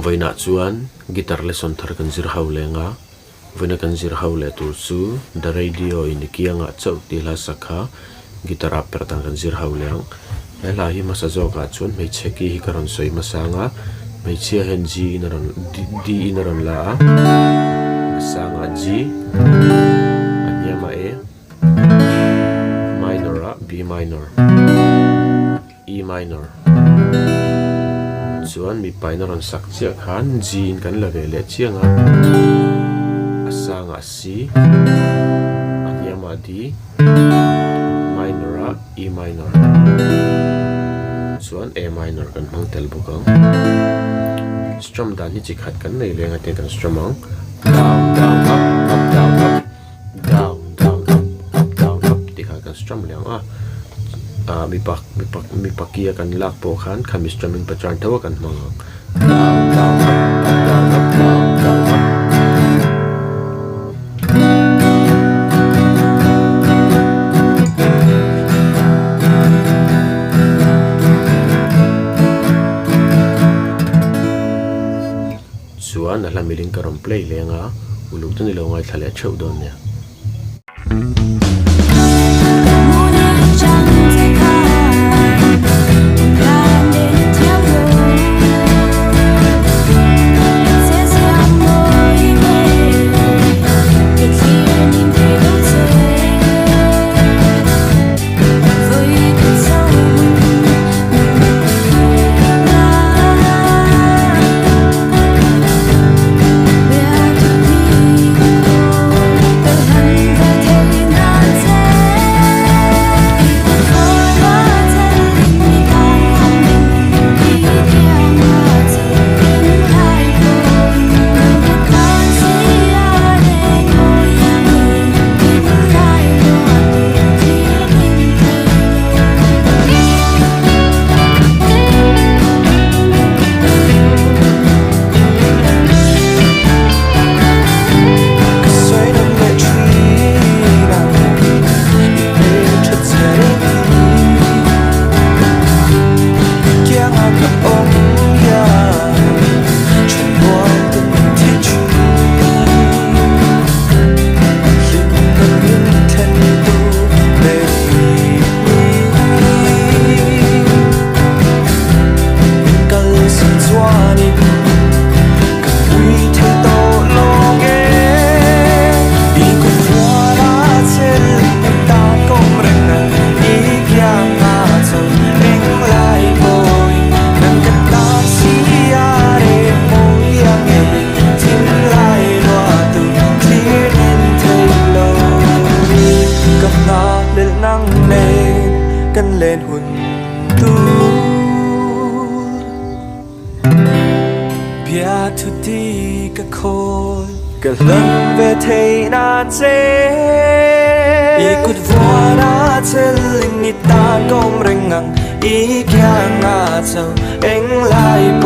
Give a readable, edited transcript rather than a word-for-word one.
voina chuan guitar lesson thar kan zir ho lenga voina kan zir ho le tur chu the radio in kiangah chauh ti la sakha guitar Perhdan kan zir ho leng ela hi MIZO ka chuan mei cheki hi karon soi masanga mei chia hen G in ron D in ron la masanga G anyama E minor B minor E minor chuan mi paina ron sak chia khan G in kan la ve le chianga asanga C anyama D minor E minor chuan A minor kan hmang tel bukang strum dan hi chi khat kan nei lenga te kan strum ang down down up down up down down up down up ti kha kan strum leng mi pakia kan lak po khan khami strumming patran thawa kan hmang down down up down up down down up chuan ala miling karon play lenga uluk tu ni lo ngai thale cheu don neกันเล่นหุ่นตูเบียทุดีก็โคยก็เลิกเวทีน่าเจอีกุดวัวน่าเจลิงนิตาก้มเร่งงังอีกอย่างน่าเจ้าเอ็งไล่โบ